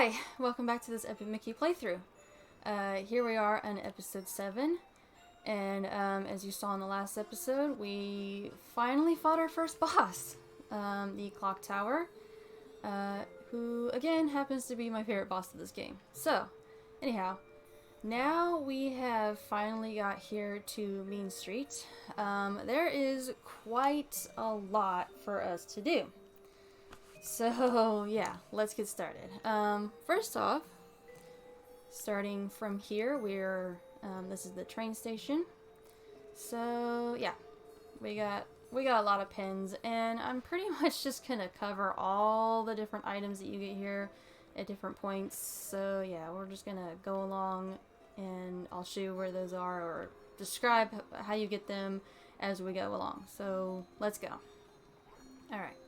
Hi, welcome back to this Epic Mickey playthrough. Here we are on episode 7, and as you saw in the last episode, we finally fought our first boss, the Clock Tower, who again happens to be my favorite boss of this game. So, anyhow, now we have finally got here to Mean Street. There is quite a lot for us to do. So, yeah, let's get started. First off, starting from here, this is the train station. So, yeah, we got a lot of pins, and I'm pretty much just gonna cover all the different items that you get here at different points. So, yeah, we're just gonna go along, and I'll show you where those are, or describe how you get them as we go along. So, let's go. Alright.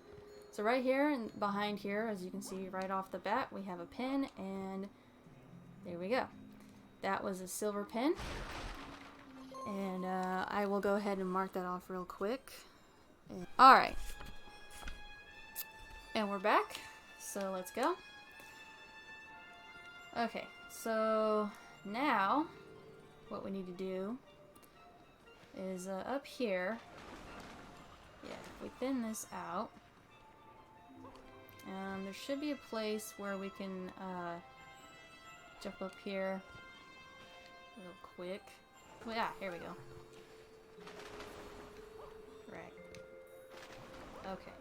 So right here and behind here, as you can see right off the bat, we have a pin, and there we go. That was a silver pin, and I will go ahead and mark that off real quick. Alright, and we're back, so let's go. Okay, so now what we need to do is up here, yeah, if we thin this out, there should be a place where we can jump up here real quick. Well, yeah, here we go. Right. Okay.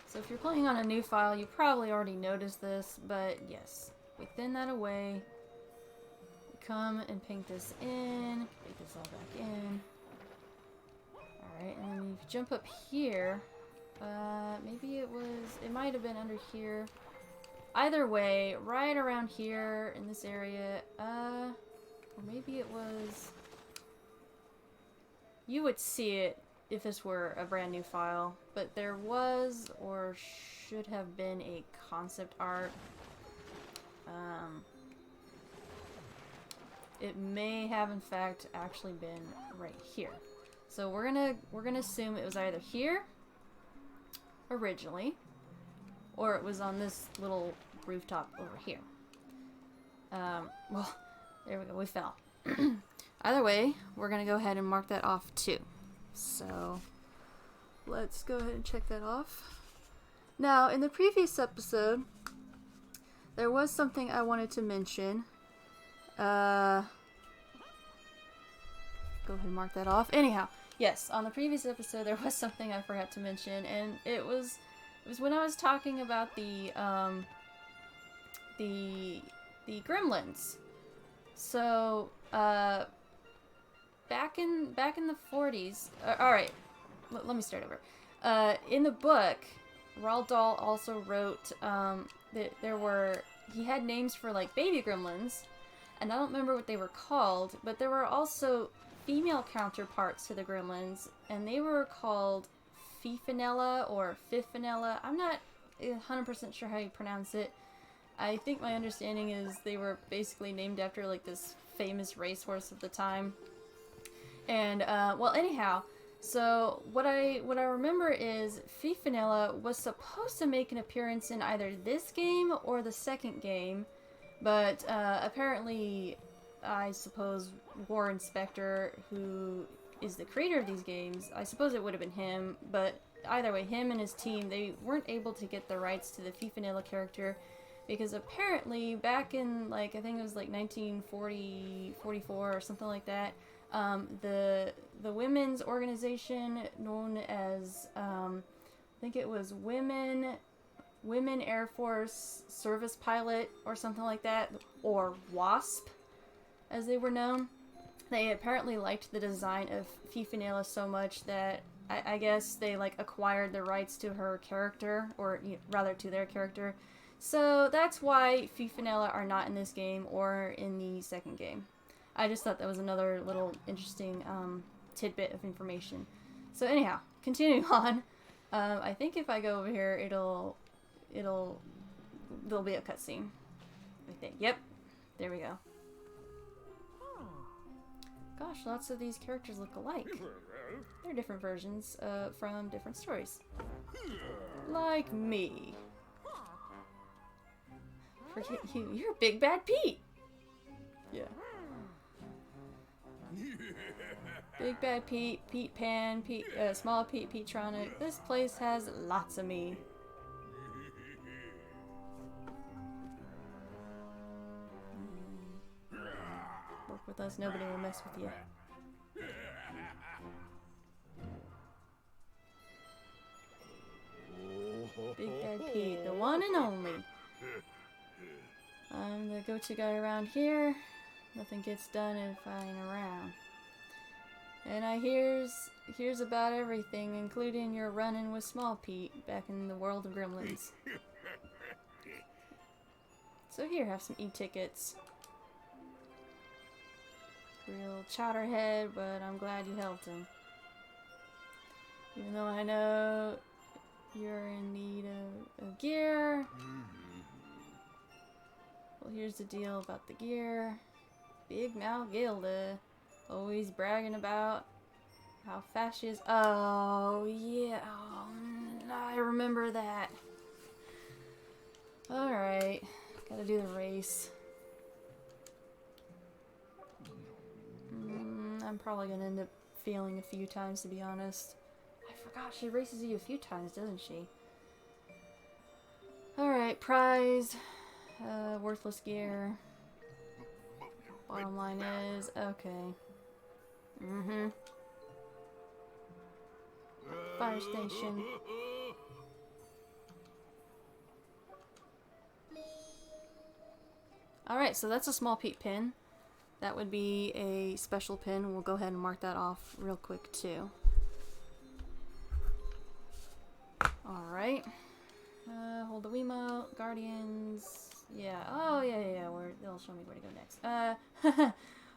So if you're playing on a new file, you probably already noticed this, but yes. We thin that away. We come and paint this in. Paint this all back in. Alright, and then you jump up here. Maybe it might have been under here. Either way, right around here in this area, or maybe it was... You would see it if this were a brand new file, but there was, or should have been, a concept art. It may have, in fact, actually been right here. So we're gonna assume it was either here originally, or it was on this little rooftop over here. Well, there we go, we fell. Either way, we're gonna go ahead and mark that off too. So, let's go ahead and check that off. Now, in the previous episode, there was something I wanted to mention. Go ahead and mark that off. Anyhow, yes, on the previous episode there was something I forgot to mention, and it was when I was talking about the gremlins. So back in the 40s. All right, let me start over. In the book, Roald Dahl also wrote that he had names for like baby gremlins, and I don't remember what they were called, but there were also female counterparts to the gremlins, and they were called Fifinella or Fifinella. I'm not 100% sure how you pronounce it. I think my understanding is they were basically named after like this famous racehorse of the time. And well, anyhow, so what I remember is Fifinella was supposed to make an appearance in either this game or the second game, but apparently, I suppose Warren Spector, who is the creator of these games, I suppose it would have been him, but either way, him and his team, they weren't able to get the rights to the Fifinella character, because apparently back in, like, I think it was like 1940, 44 or something like that, the women's organization known as, I think it was Women Air Force Service Pilot or something like that, or WASP, as they were known. They apparently liked the design of Fifinella so much that I guess they like acquired the rights to her character, or rather to their character. So that's why Fifinella are not in this game or in the second game. I just thought that was another little interesting tidbit of information. So anyhow, continuing on, I think if I go over here, there'll be a cutscene. I think. Yep. There we go. Gosh, lots of these characters look alike. They're different versions from different stories. Like me. Forget you. You're Big Bad Pete. Yeah. Big Bad Pete, Pete Pan, Pete, Small Pete, Petetronic. This place has lots of me. Work with us, nobody will mess with you. Big Bad Pete, the one and only. I'm the go-to guy around here. Nothing gets done if I ain't around. And I hears about everything, including your run-in with Small Pete back in the world of Gremlins. So here, have some e-tickets. Real chowderhead, but I'm glad you helped him. Even though I know you're in need of gear. Well, here's the deal about the gear. Big Mouth Gilda, always bragging about how fast she is. Oh, yeah. Oh, I remember that. Alright. Gotta do the race. I'm probably gonna end up failing a few times, to be honest. I forgot she races you a few times, doesn't she? Alright, prize. Worthless gear. Bottom line is, okay. Fire station. Alright, so that's a Small Pete pin. That would be a special pin. We'll go ahead and mark that off real quick too. Alright. Hold the Wiimote. Guardians. Yeah. Oh, yeah. They'll show me where to go next.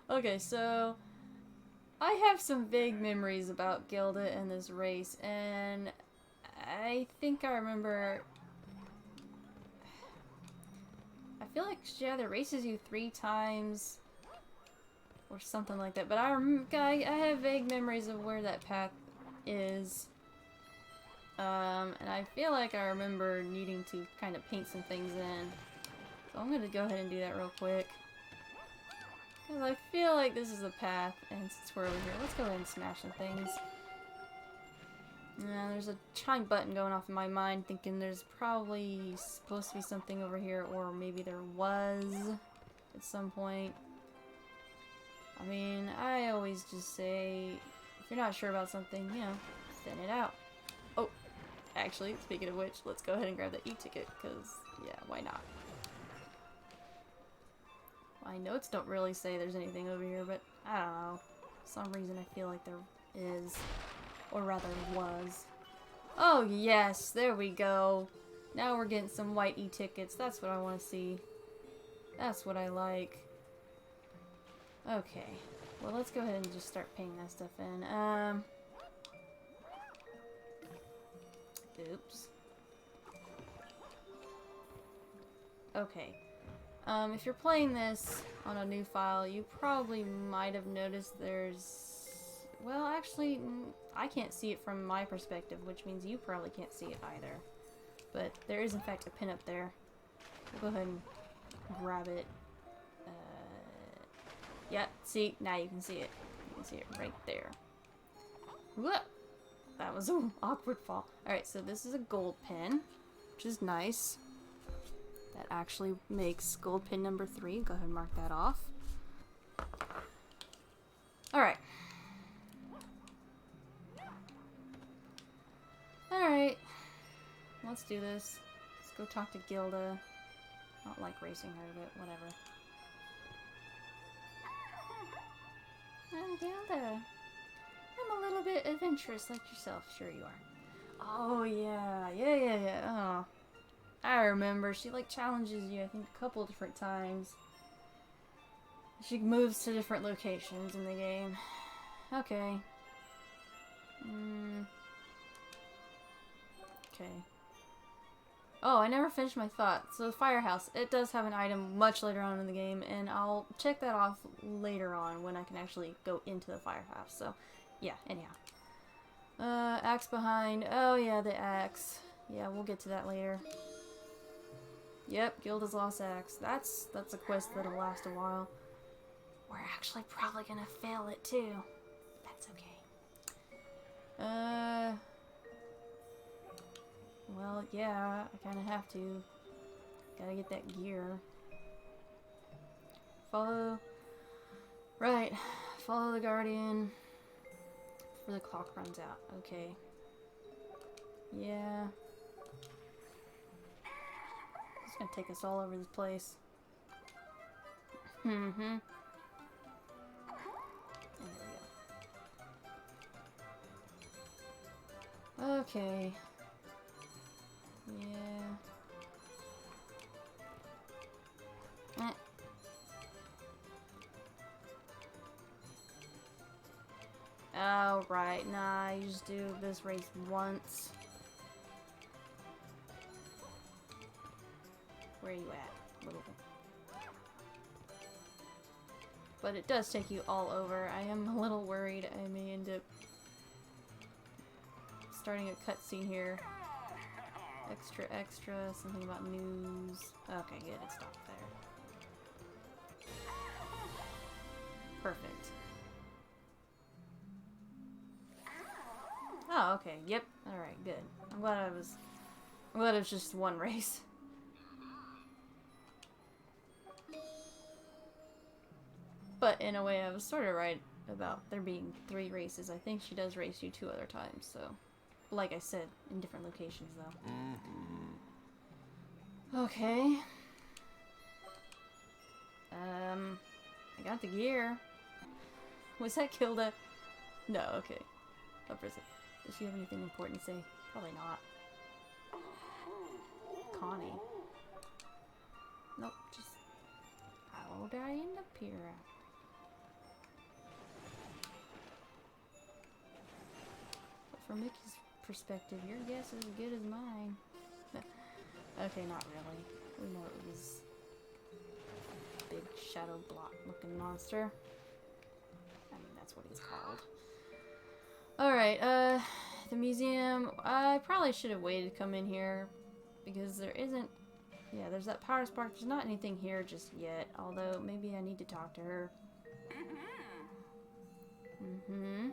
Okay, so I have some vague memories about Gilda and this race, and I think I remember. I feel like she either races you 3 times or something like that, but I have vague memories of where that path is. And I feel like I remember needing to kind of paint some things in. So I'm gonna go ahead and do that real quick. Because I feel like this is the path, and since we're over here, let's go ahead and smash some things. Now, there's a chime button going off in my mind, thinking there's probably supposed to be something over here, or maybe there was at some point. I mean, I always just say, if you're not sure about something, you know, send it out. Oh, actually, speaking of which, let's go ahead and grab the e-ticket, because, yeah, why not? My notes don't really say there's anything over here, but I don't know. For some reason I feel like there is. Or rather, was. Oh, yes, there we go. Now we're getting some white e-tickets. That's what I want to see. That's what I like. Okay. Well, let's go ahead and just start painting that stuff in. Oops. Okay. If you're playing this on a new file, you probably might have noticed there's... Well, actually, I can't see it from my perspective, which means you probably can't see it either. But there is, in fact, a pin up there. We'll go ahead and grab it. Yeah, see? Now you can see it. You can see it right there. Whoop! That was an awkward fall. Alright, so this is a gold pin, which is nice. That actually makes gold pin number 3. Go ahead and mark that off. Alright. Alright. Let's do this. Let's go talk to Gilda. I don't like racing her, but whatever. I'm Gilda. I'm a little bit adventurous like yourself. Sure you are. Oh, yeah. Yeah. Oh. I remember. She, like, challenges you, I think, a couple different times. She moves to different locations in the game. Okay. Okay. Oh, I never finished my thought. So the firehouse, it does have an item much later on in the game, and I'll check that off later on when I can actually go into the firehouse. So, yeah, anyhow. Axe behind. Oh, yeah, the axe. Yeah, we'll get to that later. Yep, Gilda's Lost Axe. That's a quest that'll last a while. We're actually probably gonna fail it too. That's okay. Well, yeah, I kinda have to. Gotta get that gear. Follow... Right. Follow the Guardian before the clock runs out. Okay. Yeah. It's gonna take us all over this place. Mm-hmm. There we go. Okay. Yeah. Oh, right. Nah, you just do this race once. Where are you at? Little bit. But it does take you all over. I am a little worried I may end up starting a cutscene here. Extra, extra, something about news. Okay, good, it stopped there. Perfect. Oh, okay, yep. Alright, good. I'm glad it was just one race. But in a way, I was sort of right about there being 3 races. I think she does race you 2 other times, so... Like I said, in different locations, though. Okay. I got the gear. Was that Kilda? No, okay. What is it? Does she have anything important to say? Probably not. Connie. Nope, just... How did I end up here? But from Mickey's perspective, your guess is as good as mine. Okay, not really. We know it was a big shadow block looking monster. I mean, that's what he's called. Alright, the museum. I probably should have waited to come in here because there isn't... Yeah, there's that power spark. There's not anything here just yet, although maybe I need to talk to her. Mm-hmm.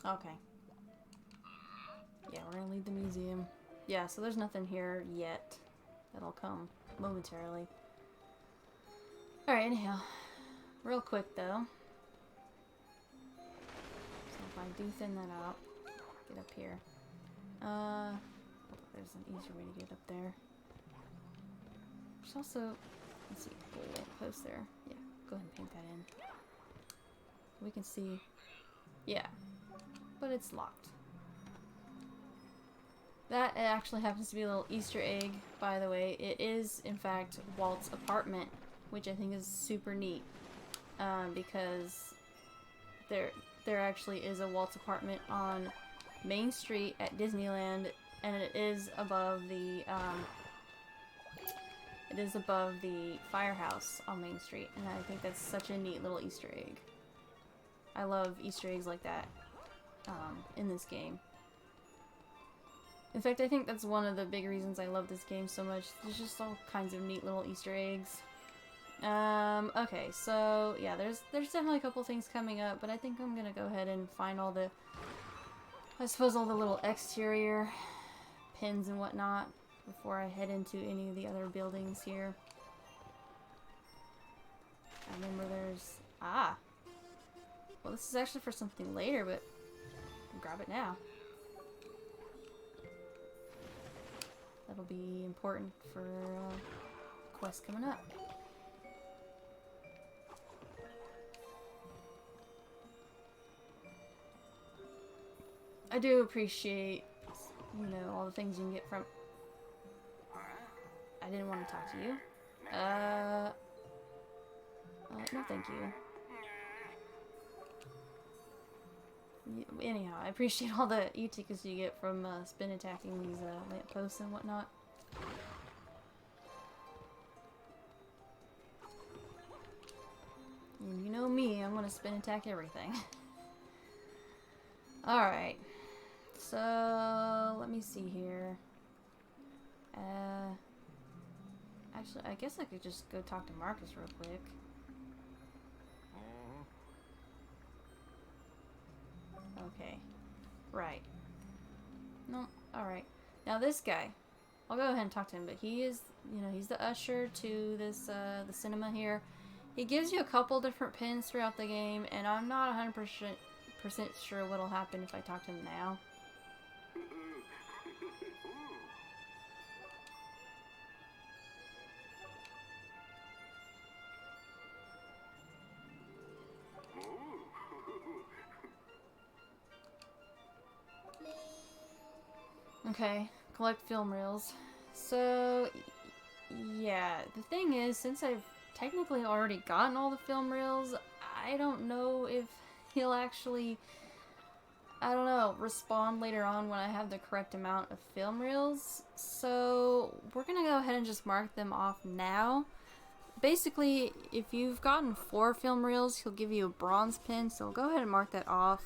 Okay. Yeah, we're gonna leave the museum. Yeah, so there's nothing here yet. That'll come momentarily. Alright, anyhow. Real quick, though. So if I do thin that out, get up here. There's an easier way to get up there. There's also... Let's see, a little post there. Yeah, go ahead and paint that in. We can see... Yeah. But it's locked. That actually happens to be a little Easter egg, by the way. It is, in fact, Walt's apartment, which I think is super neat. Because there actually is a Walt's apartment on Main Street at Disneyland, and it is above the firehouse on Main Street, and I think that's such a neat little Easter egg. I love Easter eggs like that in this game. In fact, I think that's one of the big reasons I love this game so much. There's just all kinds of neat little Easter eggs. Okay, so yeah, there's definitely a couple things coming up, but I think I'm gonna go ahead and find all the, I suppose, all the little exterior pins and whatnot before I head into any of the other buildings here. I remember there's... Ah! Well, this is actually for something later, but I'll grab it now. That'll be important for quest coming up. I do appreciate, you know, all the things you can get from... I didn't want to talk to you. No thank you. Anyhow, I appreciate all the e-tickets you get from spin attacking these lampposts and whatnot. And you know me, I'm gonna spin attack everything. Alright. So, let me see here. Actually, I guess I could just go talk to Marcus real quick. Okay. Right. No, alright. Now this guy. I'll go ahead and talk to him, but he is, you know, he's the usher to this, the cinema here. He gives you a couple different pins throughout the game, and I'm not 100% sure what'll happen if I talk to him now. Okay, collect film reels. So, yeah, the thing is, since I've technically already gotten all the film reels, I don't know if he'll actually, I don't know, respond later on when I have the correct amount of film reels. So, we're gonna go ahead and just mark them off now. Basically, if you've gotten 4 film reels, he'll give you a bronze pin, so go ahead and mark that off.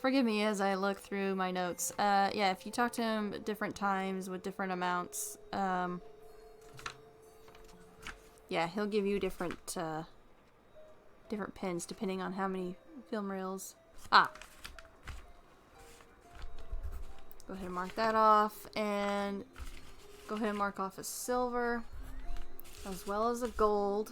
Forgive me as I look through my notes. Yeah, if you talk to him at different times with different amounts, yeah, he'll give you different pins depending on how many film reels. Ah! Go ahead and mark that off, and go ahead and mark off a silver, as well as a gold.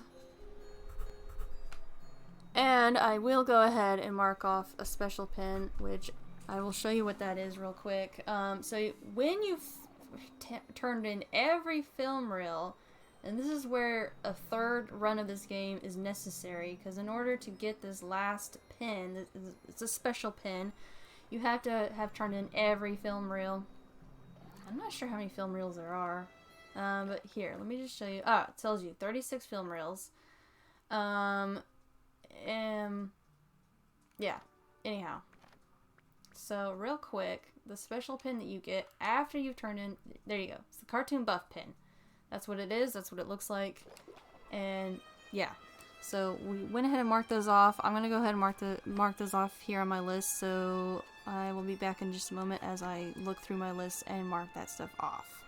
And I will go ahead and mark off a special pin, which I will show you what that is real quick. So when you've turned in every film reel, and this is where a third run of this game is necessary, because in order to get this last pin, it's a special pin, you have to have turned in every film reel. I'm not sure how many film reels there are, but here, let me just show you. Ah, it tells you 36 film reels. Yeah, anyhow. So, real quick, the special pin that you get after you've turned in, there you go. It's the cartoon buff pin. That's what it is, that's what it looks like. And, yeah. So, we went ahead and marked those off. I'm going to go ahead and mark those off here on my list, so I will be back in just a moment as I look through my list and mark that stuff off.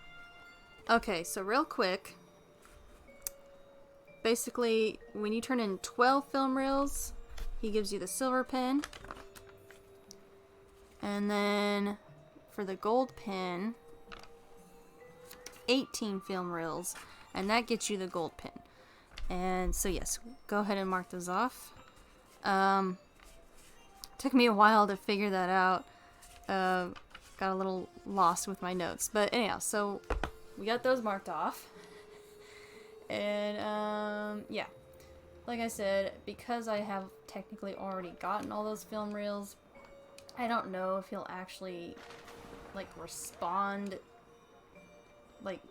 Okay, so real quick. Basically, when you turn in 12 film reels, he gives you the silver pin. And then for the gold pin, 18 film reels, and that gets you the gold pin. And so yes, go ahead and mark those off. Took me a while to figure that out. Got a little lost with my notes. But anyhow, so we got those marked off. And, yeah. Like I said, because I have technically already gotten all those film reels, I don't know if he'll actually, like, respond, like,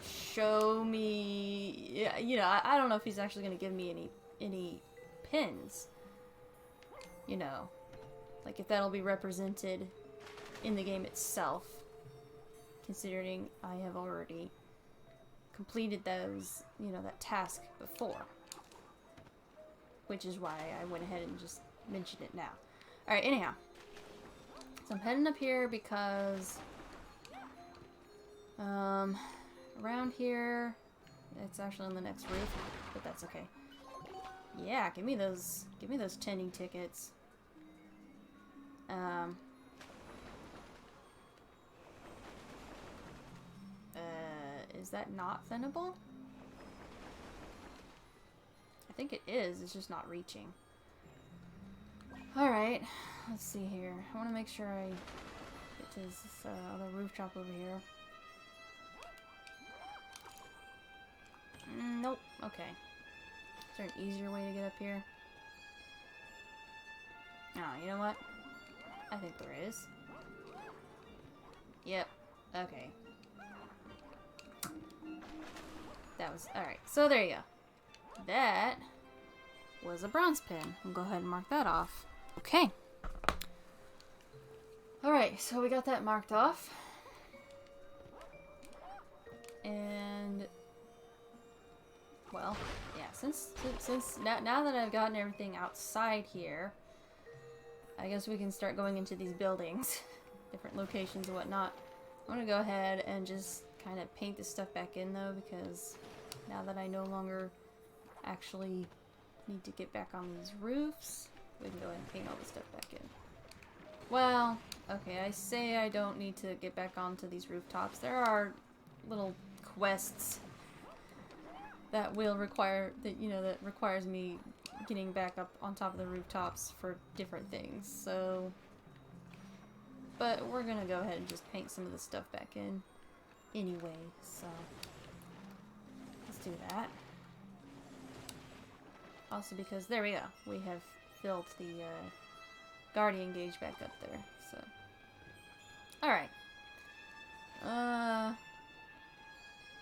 show me, you know, I don't know if he's actually going to give me any pins, you know, like, if that'll be represented in the game itself, considering I have already completed those, you know, that task before. Which is why I went ahead and just mentioned it now. Alright, anyhow. So I'm heading up here because around here, it's actually on the next roof, but that's okay. Yeah, give me those tending tickets. Is that not thinnable? I think it is, it's just not reaching. Alright, let's see here. I want to make sure I get to this other rooftop over here. Nope, okay. Is there an easier way to get up here? Oh, you know what? I think there is. Yep, okay. That was, alright, so there you go. That was a bronze pin. We'll go ahead and mark that off. Okay. Alright, so we got that marked off. And, well, yeah, since now that I've gotten everything outside here, I guess we can start going into these buildings. Different locations and whatnot. I'm gonna go ahead and just kind of paint this stuff back in though, because now that I no longer actually need to get back on these roofs, we can go ahead and paint all this stuff back in. Well, okay, I say I don't need to get back onto these rooftops. There are little quests that will require, that, you know, that requires me getting back up on top of the rooftops for different things, so... But we're gonna go ahead and just paint some of the stuff back in anyway, so... Let's do that. Also because, there we go, we have filled the Guardian gauge back up there, so... Alright.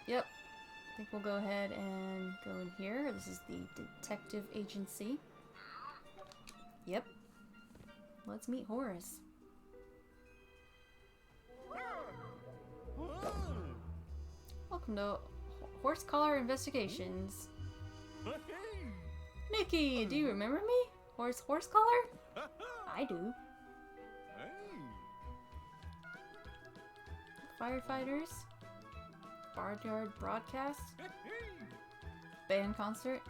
Yep. I think we'll go ahead and go in here. This is the detective agency. Yep. Let's meet Horace. Welcome to Horse Collar Investigations. Nikki, do you remember me? Horse Collar? I do. Firefighters? Barnyard broadcast? Band concert?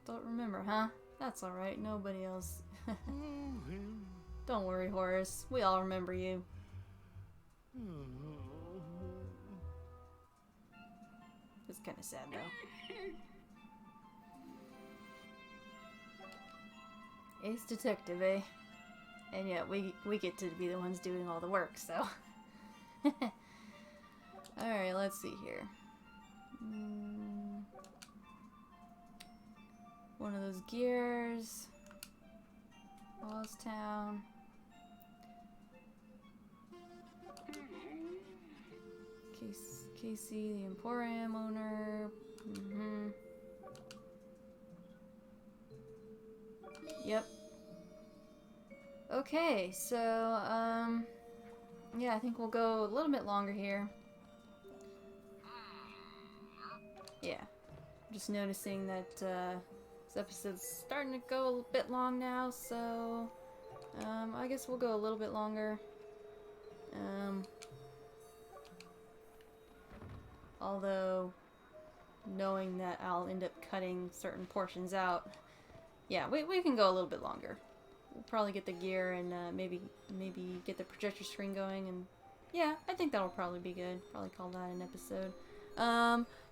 Don't remember, huh? That's alright, nobody else. Don't worry, Horace. We all remember you. It's kind of sad, though. Ace detective, eh? And yet, we get to be the ones doing all the work, so... Alright, let's see here. One of those gears. Oztown. Casey, the Emporium owner. Yep. Okay, so, yeah, I think we'll go a little bit longer here. Yeah. I'm just noticing that, this episode's starting to go a bit long now, so, I guess we'll go a little bit longer. Although, knowing that I'll end up cutting certain portions out, yeah, we can go a little bit longer. We'll probably get the gear and maybe get the projector screen going, and yeah, I think that'll probably be good. Probably call that an episode.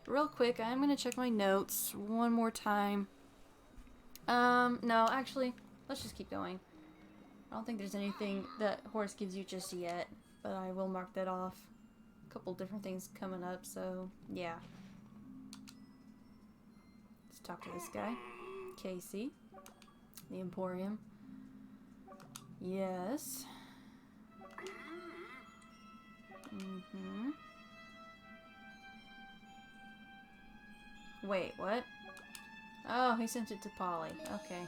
Real quick, I'm gonna check my notes one more time. No, actually, let's just keep going. I don't think there's anything that Horace gives you just yet, but I will mark that off. A couple different things coming up, so yeah. Let's talk to this guy. Casey. The Emporium. Yes. Wait, what? Oh, he sent it to Polly. Okay.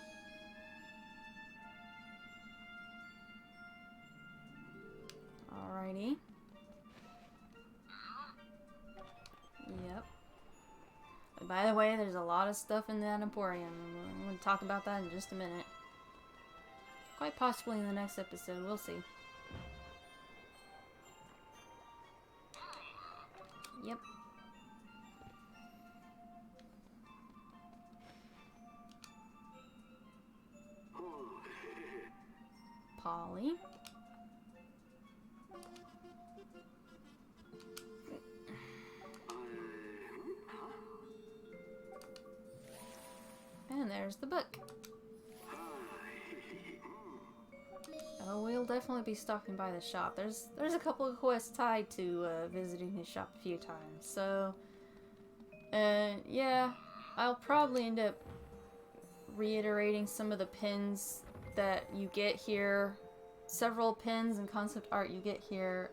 Alrighty. Yep. And by the way, there's a lot of stuff in that Emporium. I'm going to talk about that in just a minute. Quite possibly in the next episode. We'll see. Yep. Polly. And there's the book. Oh, we'll definitely be stopping by the shop. There's a couple of quests tied to visiting his shop a few times. So, yeah, I'll probably end up reiterating some of the pins that you get here. Several pins and concept art you get here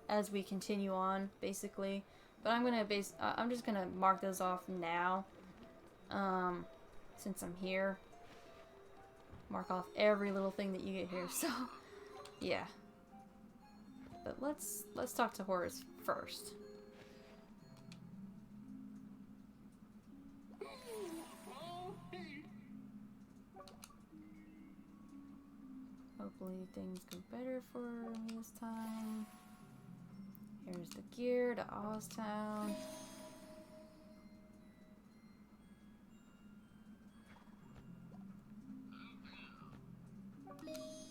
as we continue on, basically. But I'm just gonna mark those off now, since I'm here. Mark off every little thing that you get here. So, yeah. But let's talk to Horace first. Hopefully things go better for me this time. Here's the gear to Oztown.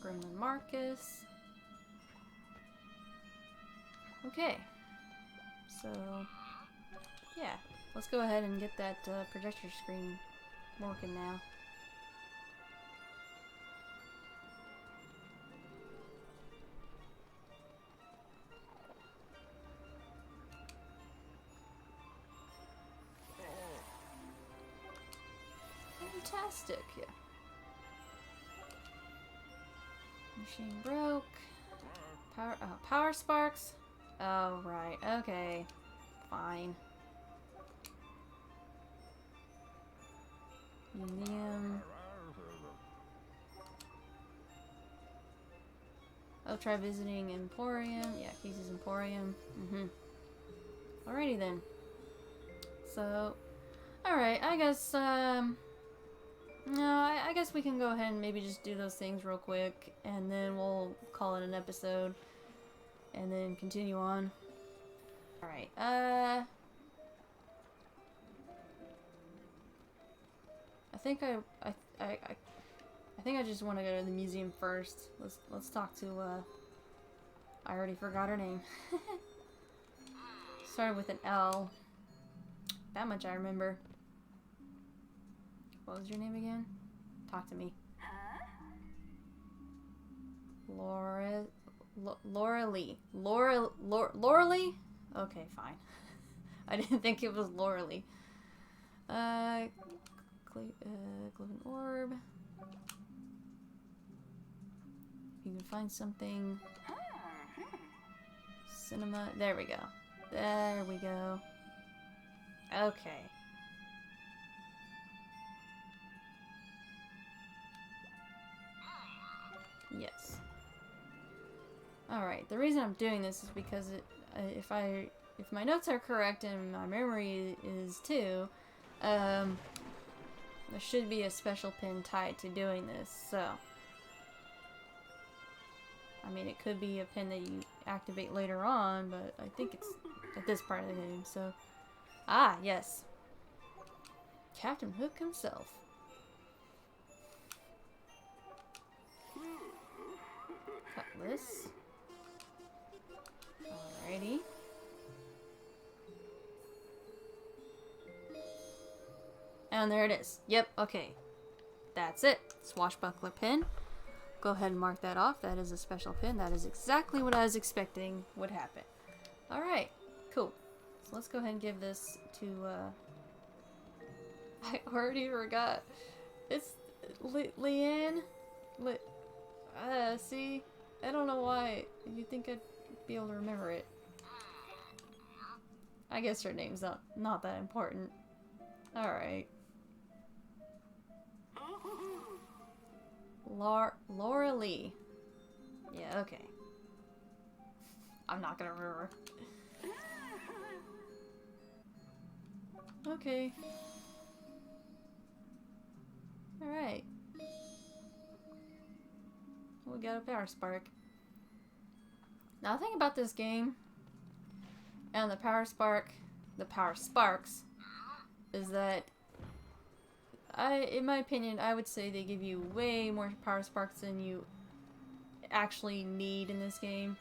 Gremlin Marcus. Okay. So, yeah. Let's go ahead and get that projector screen working now. Fantastic, yeah. Machine broke. Power sparks? Oh, right. Okay. Fine. Museum. I'll try visiting Emporium. Yeah, Casey's Emporium. Alrighty then. So, alright, I guess, no, I guess we can go ahead and maybe just do those things real quick, and then we'll call it an episode, and then continue on. Alright, I think I think I just want to go to the museum first. Let's talk to, I already forgot her name. Started with an L. That much I remember. What was your name again? Talk to me. Laura Lee. Laura Lee? Okay, fine. I didn't think it was Laura Lee. Glowing orb. You can find something. Cinema. There we go. There we go. Okay. Yes. Alright, the reason I'm doing this is because if my notes are correct and my memory is too, there should be a special pin tied to doing this, so. I mean, it could be a pin that you activate later on, but I think it's at this part of the game, so. Ah, yes. Captain Hook himself. Cutlass. Alrighty. And there it is. Yep, okay. That's it. Swashbuckler pin. Go ahead and mark that off. That is a special pin. That is exactly what I was expecting would happen. Alright, cool. So let's go ahead and give this to, I already forgot. It's Leanne? See? I don't know why. You'd think I'd be able to remember it. I guess her name's not that important. Alright. Laura Lee. Yeah, okay. I'm not gonna remember. Okay. Alright. We got a power spark. Now the thing about this game and the power sparks is that in my opinion, I would say they give you way more power sparks than you actually need in this game.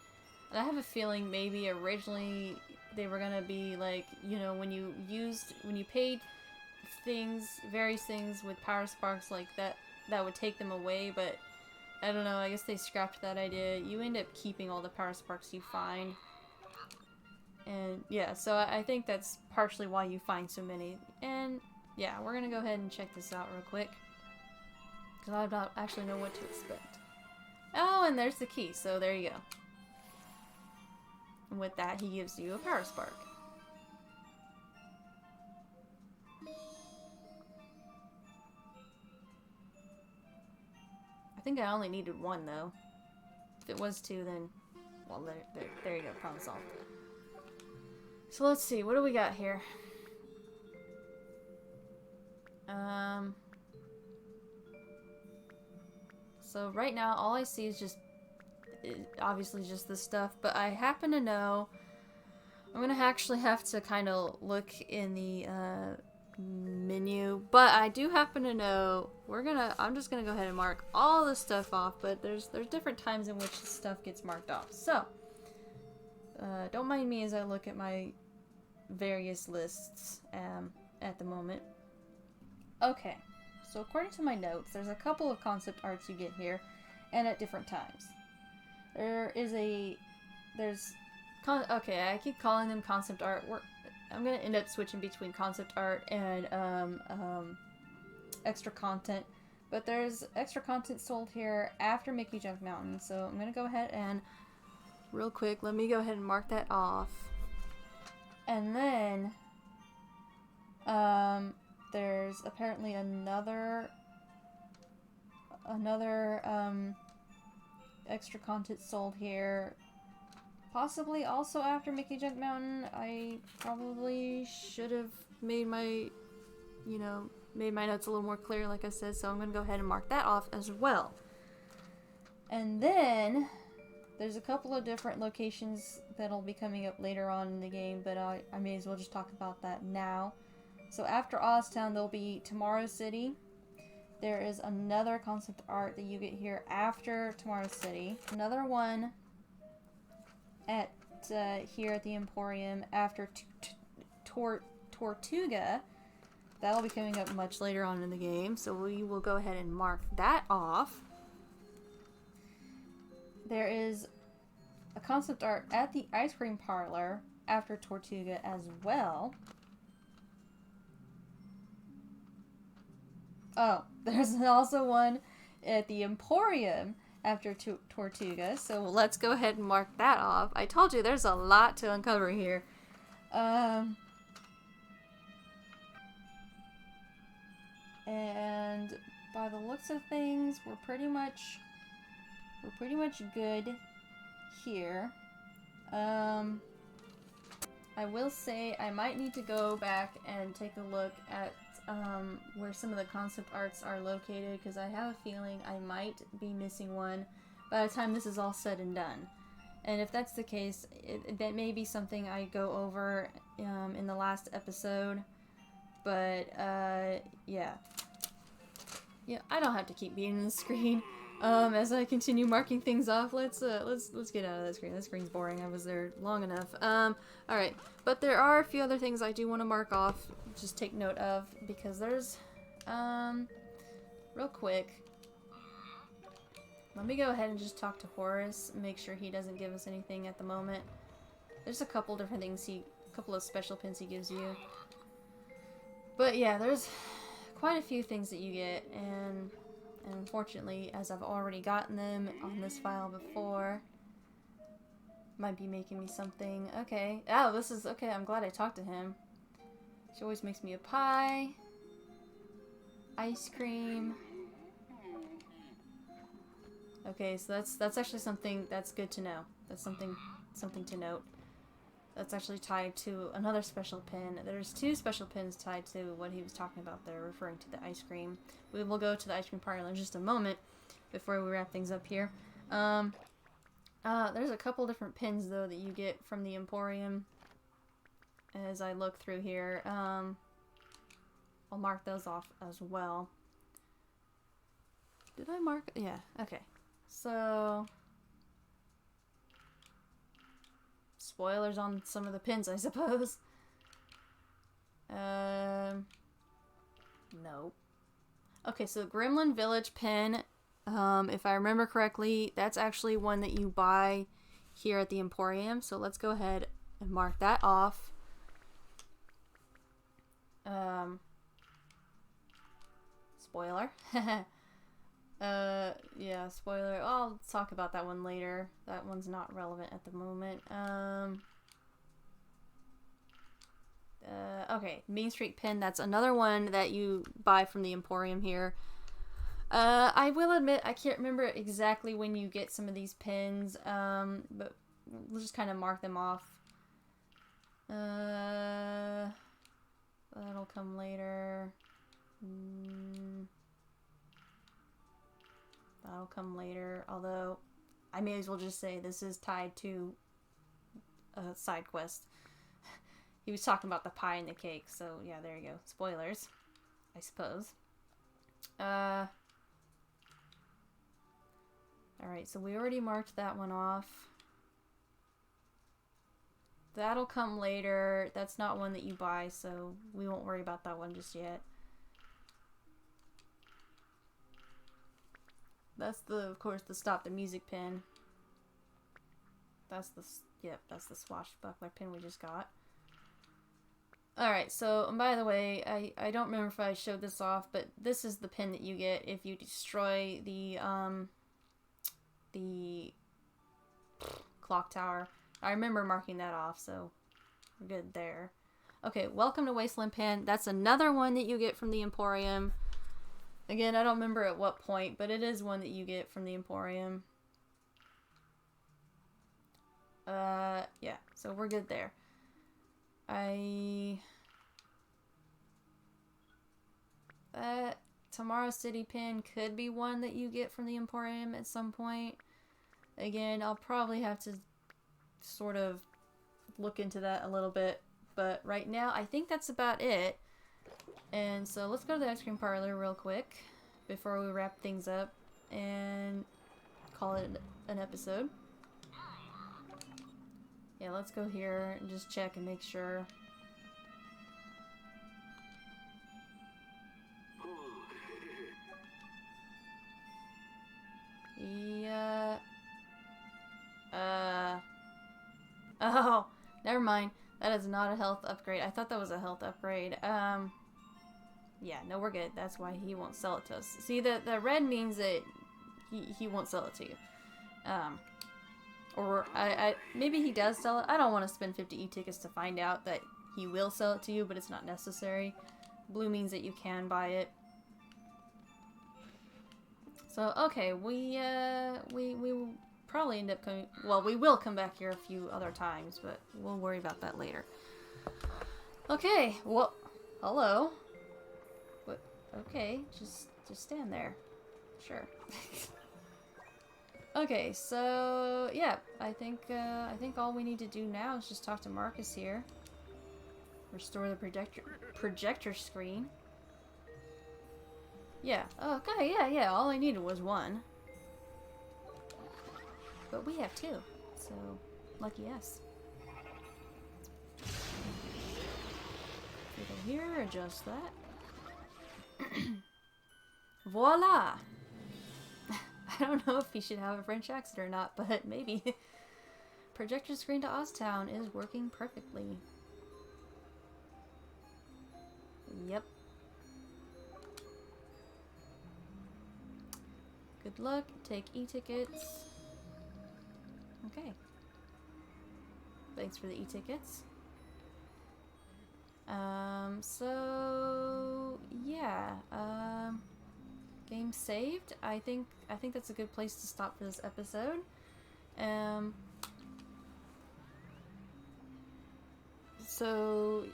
And I have a feeling maybe originally they were gonna be like, you know, when you paid various things with power sparks like that would take them away, but I don't know, I guess they scrapped that idea. You end up keeping all the power sparks you find. And yeah, so I think that's partially why you find so many. And yeah, we're gonna go ahead and check this out real quick, because I don't actually know what to expect. Oh, and there's the key, so there you go. And with that, he gives you a power spark. I think I only needed one, though. If it was two, then, well, there you go, problem solved. So let's see, what do we got here? So right now, all I see is just, obviously just this stuff, but I happen to know, I'm gonna actually have to kind of look in the menu, but I do happen to know, I'm just gonna go ahead and mark all this stuff off, but there's different times in which stuff gets marked off. So, don't mind me as I look at my various lists at the moment. Okay, so according to my notes, there's a couple of concept arts you get here, and at different times. Okay, I keep calling them concept art. I'm gonna end up switching between concept art and extra content, but there's extra content sold here after Mickey Junk Mountain, so I'm gonna go ahead and real quick, let me go ahead and mark that off. And then there's apparently another extra content sold here, possibly also after Mickey Junk Mountain. I probably should have made my notes a little more clear, like I said, so I'm gonna go ahead and mark that off as well. And then there's a couple of different locations that'll be coming up later on in the game, but I may as well just talk about that now. So after Oztown, there'll be Tomorrow City. There is another concept art that you get here after Tomorrow City. Another one at here at the Emporium after Tortuga. That'll be coming up much later on in the game, so we will go ahead and mark that off. There is a concept art at the Ice Cream Parlor after Tortuga as well. Oh, there's also one at the Emporium after Tortuga, so let's go ahead and mark that off. I told you there's a lot to uncover here. And by the looks of things, we're pretty much good here. I will say I might need to go back and take a look at where some of the concept arts are located, because I have a feeling I might be missing one by the time this is all said and done. And if that's the case, that may be something I go over in the last episode. But yeah, I don't have to keep being on the screen. As I continue marking things off, let's get out of that screen. That screen's boring. I was there long enough. Alright. But there are a few other things I do want to mark off. Just take note of, because there's, real quick. Let me go ahead and just talk to Horace, make sure he doesn't give us anything at the moment. There's a couple different things a couple of special pins he gives you. But yeah, there's quite a few things that you get, and unfortunately, as I've already gotten them on this file before, might be making me something. Okay. Oh, this is okay. I'm glad I talked to him. She always makes me a pie, ice cream. Okay, so that's actually something that's good to know. That's something to note. That's actually tied to another special pin. There's two special pins tied to what he was talking about there, referring to the ice cream. We will go to the ice cream parlor in just a moment before we wrap things up here. There's a couple different pins, though, that you get from the Emporium as I look through here. I'll mark those off as well. Did I mark? Yeah, okay. So, spoilers on some of the pins, I suppose. No. Okay, so Gremlin Village pin, if I remember correctly, that's actually one that you buy here at the Emporium. So let's go ahead and mark that off. Spoiler. Yeah, spoiler. I'll talk about that one later. That one's not relevant at the moment. Okay, Main Street pin. That's another one that you buy from the Emporium here. I will admit I can't remember exactly when you get some of these pins, but we'll just kind of mark them off. That'll come later. That'll that'll come later. Although, I may as well just say this is tied to a side quest. He was talking about the pie and the cake, so yeah, there you go. Spoilers, I suppose. Alright, so we already marked that one off. That'll come later. That's not one that you buy, so we won't worry about that one just yet. That's of course, the stop the music pin. That's that's the swashbuckler pin we just got. Alright, so, and by the way, I don't remember if I showed this off, but this is the pin that you get if you destroy the clock tower. I remember marking that off, so we're good there. Okay, welcome to Wasteland Pin. That's another one that you get from the Emporium. Again, I don't remember at what point, but it is one that you get from the Emporium. Yeah, so we're good there. Tomorrow City Pin could be one that you get from the Emporium at some point. Again, I'll probably have to sort of look into that a little bit, but right now I think that's about it. And so let's go to the ice cream parlor real quick before we wrap things up and call it an episode. Yeah, let's go here and just check and make sure. Yeah. Oh, never mind. That is not a health upgrade. I thought that was a health upgrade. Yeah, no, we're good. That's why he won't sell it to us. See, the red means that he won't sell it to you. Or maybe he does sell it. I don't want to spend 50 e-tickets to find out that he will sell it to you, but it's not necessary. Blue means that you can buy it. So, okay, we will probably end up coming... Well, we will come back here a few other times, but we'll worry about that later. Okay, well, hello. What? Okay, just stand there. Sure. Okay, so yeah, I think all we need to do now is just talk to Marcus here. Restore the projector screen. Yeah. Okay. Yeah. All I needed was one, but we have two, so lucky us. Go here, adjust that. Voila! I don't know if he should have a French accent or not, but maybe. Projector screen to Oztown is working perfectly. Yep. Good luck. Take e-tickets. Okay. Thanks for the e-tickets. So yeah. Game saved. I think that's a good place to stop for this episode. So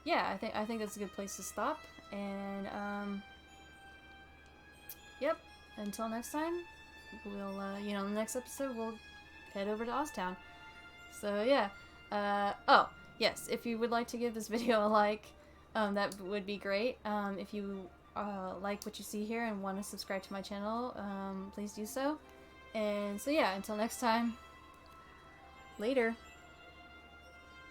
yeah, I think that's a good place to stop. And yep. Until next time, we'll the next episode we'll head over to Oztown. So yeah. Oh yes, if you would like to give this video a like, that would be great. If you like what you see here and want to subscribe to my channel, please do so. And so yeah, until next time, later.